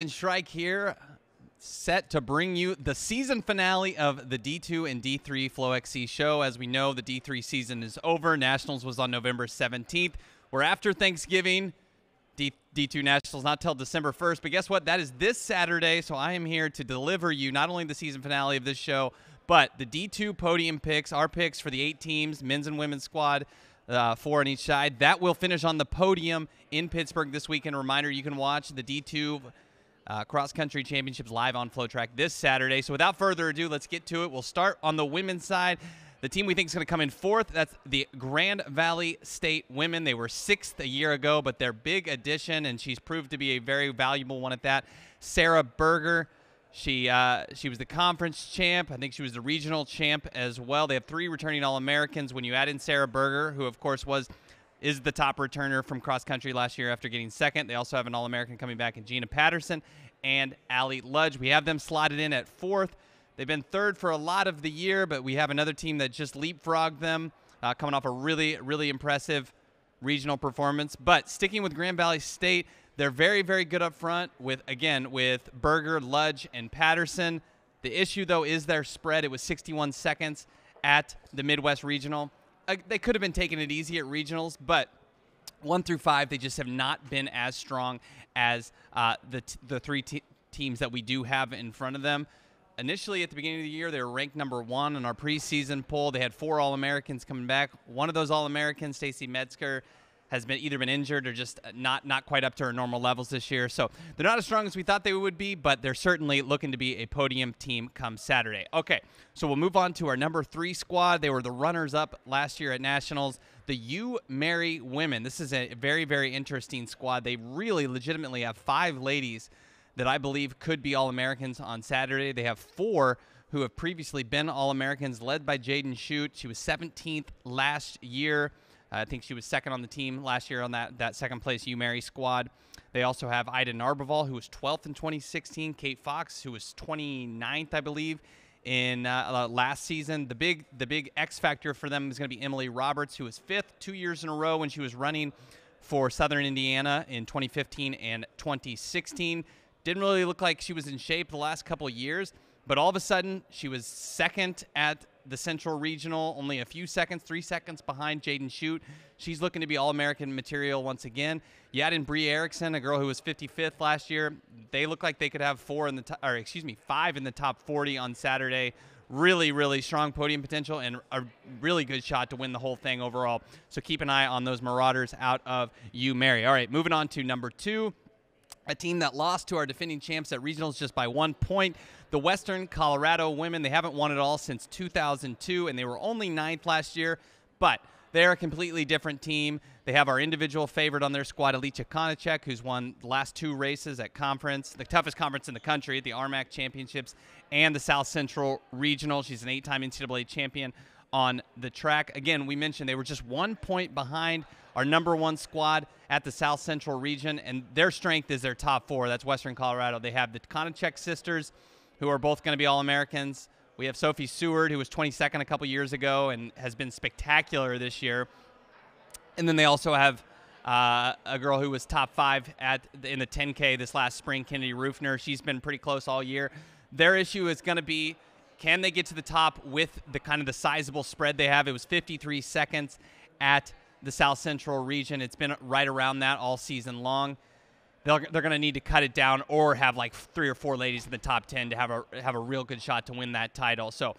And Shrike here, set to bring you the season finale of the D2 and D3 FloXC show. As we know, the D3 season is over. Nationals was on November 17th. We're after Thanksgiving. D2 Nationals not till December 1st, but guess what? That is this Saturday, so I am here to deliver you not only the season finale of this show, but the D2 podium picks, our picks for the 8 teams, men's and women's squad, 4 on each side. That will finish on the podium in Pittsburgh this weekend. A reminder, you can watch the D2 cross-country championships live on FloTrack this Saturday. So without further ado, let's get to it. We'll start on the women's side. The team we think is going to come in 4th, that's the Grand Valley State women. They were 6th a year ago, but their big addition, and she's proved to be a very valuable one at that, Sarah Berger. She was the conference champ. I think she was the regional champ as well. They have 3 returning All-Americans. When you add in Sarah Berger, who of course is the top returner from cross-country last year after getting 2nd. They also have an All-American coming back in Gina Patterson and Allie Ludge. We have them slotted in at 4th. They've been 3rd for a lot of the year, but we have another team that just leapfrogged them, coming off a really, really impressive regional performance. But sticking with Grand Valley State, they're very, very good up front with Berger, Ludge, and Patterson. The issue, though, is their spread. It was 61 seconds at the Midwest Regional. They could have been taking it easy at regionals, but 1 through 5, they just have not been as strong as the 3 teams that we do have in front of them. Initially, at the beginning of the year, they were ranked number 1 in our preseason poll. They had 4 All-Americans coming back. One of those All-Americans, Stacey Metzger, has either been injured or just not quite up to her normal levels this year. So they're not as strong as we thought they would be, but they're certainly looking to be a podium team come Saturday. Okay, so we'll move on to our number 3 squad. They were the runners-up last year at Nationals, the U Mary women. This is a very, very interesting squad. They really legitimately have 5 ladies that I believe could be All-Americans on Saturday. They have 4 who have previously been All-Americans, led by Jaden Shute. She was 17th last year. I think she was 2nd on the team last year on that second-place U Mary squad. They also have Ida Narboval, who was 12th in 2016. Kate Fox, who was 29th, I believe, in last season. The big X factor for them is going to be Emily Roberts, who was 5th 2 years in a row when she was running for Southern Indiana in 2015 and 2016. Didn't really look like she was in shape the last couple of years, but all of a sudden she was 2nd at the Central Regional, only a few seconds, 3 seconds behind Jaden Shute. She's looking to be All-American material once again. You add in Bree Erickson, a girl who was 55th last year. They look like they could have 5 in the top 40 on Saturday. Really, really strong podium potential and a really good shot to win the whole thing overall. So keep an eye on those Marauders out of U Mary. All right, moving on to number 2. A team that lost to our defending champs at regionals just by 1 point. The Western Colorado women, they haven't won it all since 2002, and they were only 9th last year, but they're a completely different team. They have our individual favorite on their squad, Alicia Konachek, who's won the last 2 races at conference, the toughest conference in the country, the RMAC Championships, and the South Central Regional. She's an 8-time NCAA champion on the track. Again, we mentioned they were just 1 point behind our number 1 squad at the South Central region, and their strength is their top 4. That's Western Colorado. They have the Konachek sisters, who are both going to be All-Americans. We have Sophie Seward, who was 22nd a couple years ago and has been spectacular this year. And then they also have a girl who was top 5 in the 10K this last spring, Kennedy Rufner. She's been pretty close all year. Their issue is going to be, can they get to the top with the sizable spread they have? It was 53 seconds at the South Central region. It's been right around that all season long. They're going to need to cut it down or have like 3 or 4 ladies in the top 10 to have a real good shot to win that title. So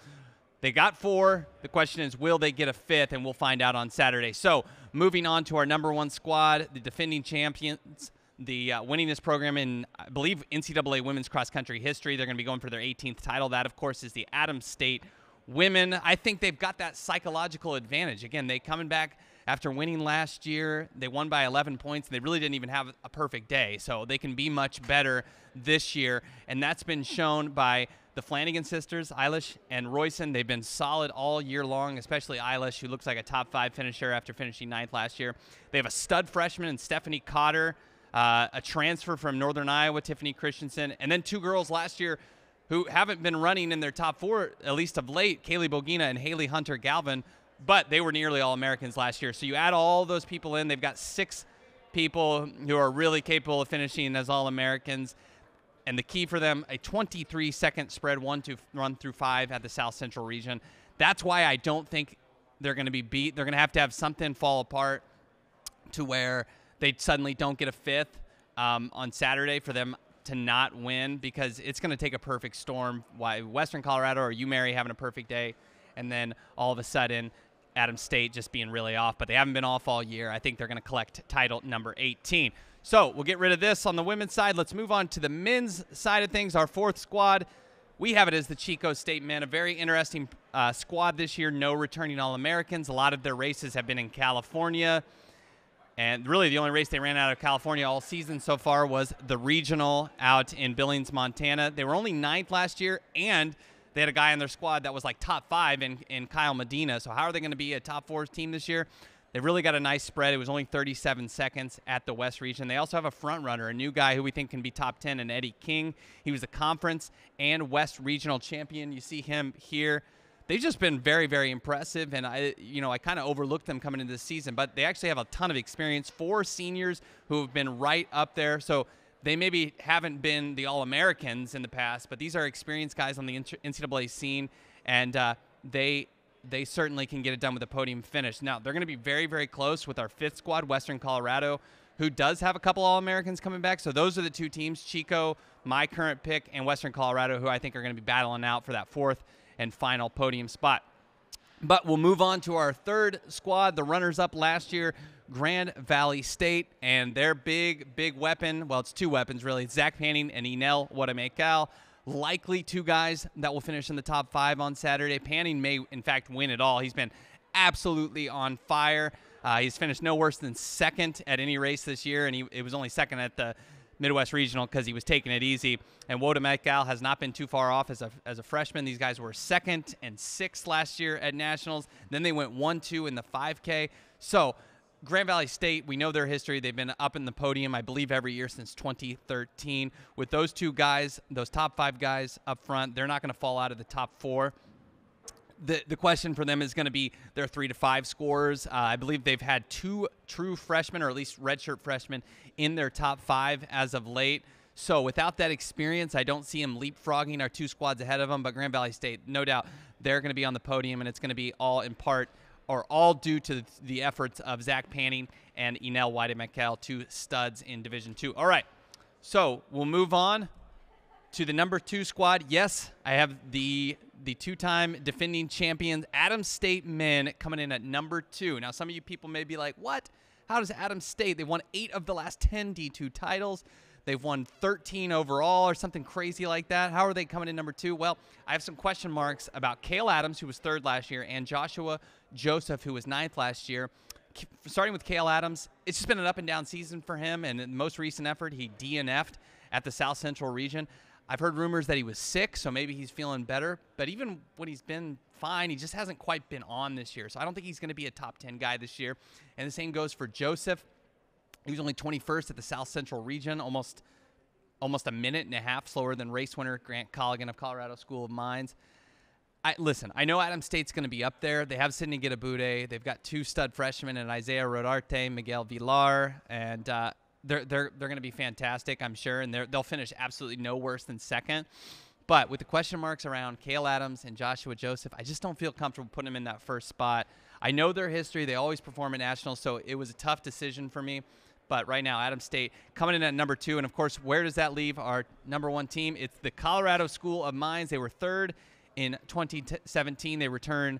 they got 4. The question is, will they get a 5th? And we'll find out on Saturday. So moving on to our number 1 squad, the defending champions, the winningest program in, I believe, NCAA women's cross-country history. They're going to be going for their 18th title. That, of course, is the Adams State women. I think they've got that psychological advantage. Again, they coming back after winning last year. They won by 11 points, and they really didn't even have a perfect day. So they can be much better this year, and that's been shown by the Flanagan sisters, Eilish and Royson. They've been solid all year long, especially Eilish, who looks like a top 5 finisher after finishing 9th last year. They have a stud freshman in Stephanie Cotter, a transfer from Northern Iowa, Tiffany Christensen, and then 2 girls last year who haven't been running in their top 4, at least of late, Kaylee Bogina and Haley Hunter-Galvin, but they were nearly All-Americans last year. So you add all those people in, they've got 6 people who are really capable of finishing as All-Americans. And the key for them, a 23-second spread, 1 through 5 at the South Central region. That's why I don't think they're going to be beat. They're going to have something fall apart to where they suddenly don't get a fifth on Saturday for them to not win, because it's going to take a perfect storm. Why Western Colorado or UMary having a perfect day, and then all of a sudden Adams State just being really off. But they haven't been off all year. I think they're going to collect title number 18. So we'll get rid of this on the women's side. Let's move on to the men's side of things. Our fourth squad, we have it as the Chico State men. A very interesting squad this year. No returning All-Americans. A lot of their races have been in California. And really the only race they ran out of California all season so far was the regional out in Billings, Montana. They were only 9th last year, and they had a guy on their squad that was like top 5 in Kyle Medina. So how are they going to be a top 4 team this year? They've really got a nice spread. It was only 37 seconds at the West region. They also have a front runner, a new guy who we think can be top 10, and Eddie King. He was the conference and West regional champion. You see him here. They've just been very, very impressive, and I kind of overlooked them coming into this season, but they actually have a ton of experience. 4 seniors who have been right up there. So they maybe haven't been the All-Americans in the past, but these are experienced guys on the NCAA scene, and they certainly can get it done with a podium finish. Now, they're going to be very, very close with our 5th squad, Western Colorado, who does have a couple All-Americans coming back. So those are the 2 teams, Chico, my current pick, and Western Colorado, who I think are going to be battling out for that 4th and final podium spot. But we'll move on to our 3rd squad, the runners-up last year, Grand Valley State, and their big weapon, well, it's 2 weapons, really. It's Zach Panning and Enel Wadamekal. Likely 2 guys that will finish in the top 5 on Saturday. Panning may, in fact, win it all. He's been absolutely on fire. He's finished no worse than 2nd at any race this year, and it was only 2nd at the Midwest Regional because he was taking it easy. And Wadamekal has not been too far off as a freshman. These guys were 2nd and 6th last year at Nationals. Then they went 1-2 in the 5K. So Grand Valley State, we know their history. They've been up in the podium, I believe, every year since 2013. With those 2 guys, those top 5 guys up front, they're not going to fall out of the top 4. The question for them is going to be their 3 to 5 scorers. I believe they've had 2 true freshmen, or at least redshirt freshmen, in their top 5 as of late. So without that experience, I don't see them leapfrogging our 2 squads ahead of them. But Grand Valley State, no doubt, they're going to be on the podium, and it's going to be all in part or all due to the efforts of Zach Panning and Enel Wadamekal, 2 studs in Division II. All right, so we'll move on to the number 2 squad. Yes, I have the 2-time defending champions Adams State men coming in at number 2. Now, some of you people may be like, what? How does Adams State? They've won 8 of the last 10 D2 titles. They've won 13 overall or something crazy like that. How are they coming in number 2? Well, I have some question marks about Cale Adams, who was 3rd last year, and Joshua Joseph, who was 9th last year. Starting with Cale Adams, it's just been an up-and-down season for him, and in the most recent effort, he DNF'd at the South Central region. I've heard rumors that he was sick, so maybe he's feeling better. But even when he's been fine, he just hasn't quite been on this year. So I don't think he's going to be a top 10 guy this year. And the same goes for Joseph. He was only 21st at the South Central region, almost a minute and a half slower than race winner Grant Colligan of Colorado School of Mines. Listen, I know Adams State's going to be up there. They have Sidney Gitabude. They've got 2 stud freshmen in Isaiah Rodarte, Miguel Villar, and they're going to be fantastic, I'm sure, and they'll finish absolutely no worse than 2nd. But with the question marks around Cale Adams and Joshua Joseph, I just don't feel comfortable putting them in that 1st spot. I know their history. They always perform at nationals, so it was a tough decision for me. But right now, Adams State coming in at number 2. And, of course, where does that leave our number 1 team? It's the Colorado School of Mines. They were 3rd in 2017. They returned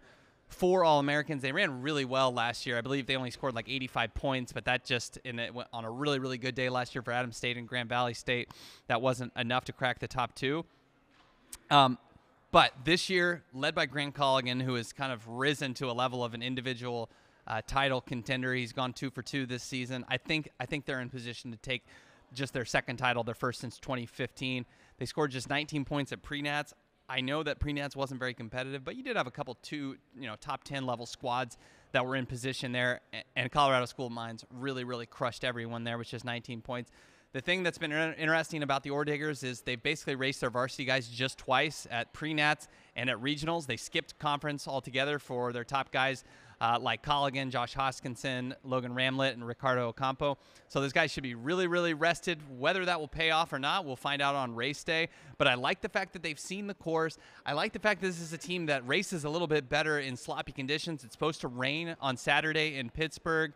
4 All-Americans. They ran really well last year. I believe they only scored like 85 points, but that just on a really, really good day last year for Adams State and Grand Valley State, that wasn't enough to crack the top 2. But this year, led by Grant Colligan, who has kind of risen to a level of an individual title contender. He's gone 2 for 2 this season. I think they're in position to take just their 2nd title, their 1st since 2015. They scored just 19 points at pre-nats. I know that pre-nats wasn't very competitive, but you did have a couple top 10 level squads that were in position there, and Colorado School of Mines really, really crushed everyone there with just 19 points. The thing that's been interesting about the Ore Diggers is they basically raced their varsity guys just twice at pre-nats and at regionals. They skipped conference altogether for their top guys like Colligan, Josh Hoskinson, Logan Ramlett, and Ricardo Ocampo. So those guys should be really, really rested. Whether that will pay off or not, we'll find out on race day. But I like the fact that they've seen the course. I like the fact that this is a team that races a little bit better in sloppy conditions. It's supposed to rain on Saturday in Pittsburgh.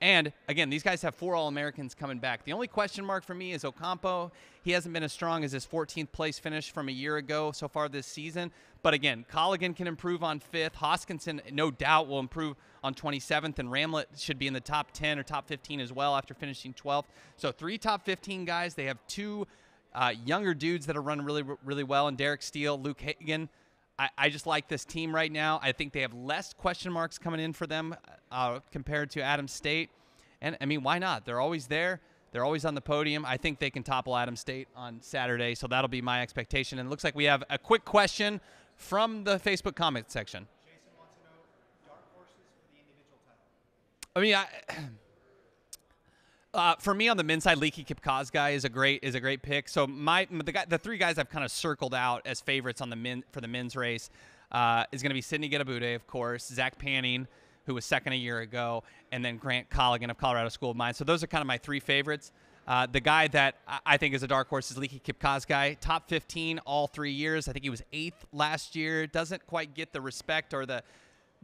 And, again, these guys have 4 All-Americans coming back. The only question mark for me is Ocampo. He hasn't been as strong as his 14th place finish from a year ago so far this season. But, again, Colligan can improve on 5th. Hoskinson, no doubt, will improve on 27th. And Ramlett should be in the top 10 or top 15 as well after finishing 12th. So 3 top 15 guys. They have 2 younger dudes that are running really, really well. And Derek Steele, Luke Hagan. I just like this team right now. I think they have less question marks coming in for them compared to Adams State. And, I mean, why not? They're always there. They're always on the podium. I think they can topple Adams State on Saturday, so that'll be my expectation. And it looks like we have a quick question from the Facebook comment section. Jason wants to know dark horses for the individual title. I mean, for me on the men's side, Leaky Kipkazgai is a great pick. So the 3 guys I've kind of circled out as favorites on for the men's race is going to be Sidney Getabude, of course, Zach Panning, who was second a year ago, and then Grant Colligan of Colorado School of Mines. So those are kind of my 3 favorites. The guy that I think is a dark horse is Leaky Kipkazgai, top 15 all 3 years. I think he was 8th last year. Doesn't quite get the respect or the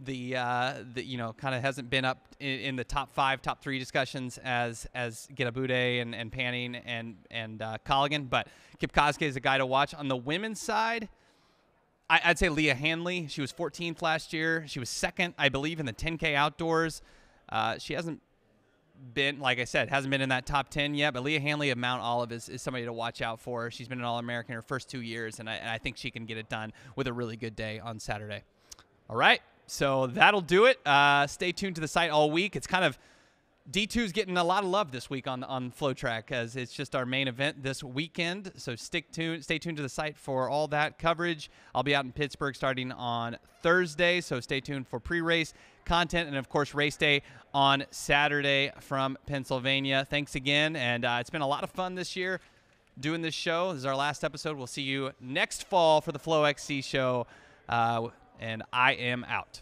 kind of hasn't been up in the top 5, top 3 discussions as Getabude and Panning and Colligan. But Kipkazgai is a guy to watch. On the women's side, I'd say Leah Hanley. She was 14th last year. She was 2nd, I believe, in the 10K outdoors. She hasn't been, like I said, hasn't been in that top 10 yet. But Leah Hanley of Mount Olive is somebody to watch out for. She's been an All-American her first 2 years, and I think she can get it done with a really good day on Saturday. All right. So that'll do it. Stay tuned to the site all week. It's kind of D2's getting a lot of love this week on FloTrack as it's just our main event this weekend. So stay tuned to the site for all that coverage. I'll be out in Pittsburgh starting on Thursday, so stay tuned for pre-race content and, of course, race day on Saturday from Pennsylvania. Thanks again, and it's been a lot of fun this year doing this show. This is our last episode. We'll see you next fall for the Flow XC show. And I am out.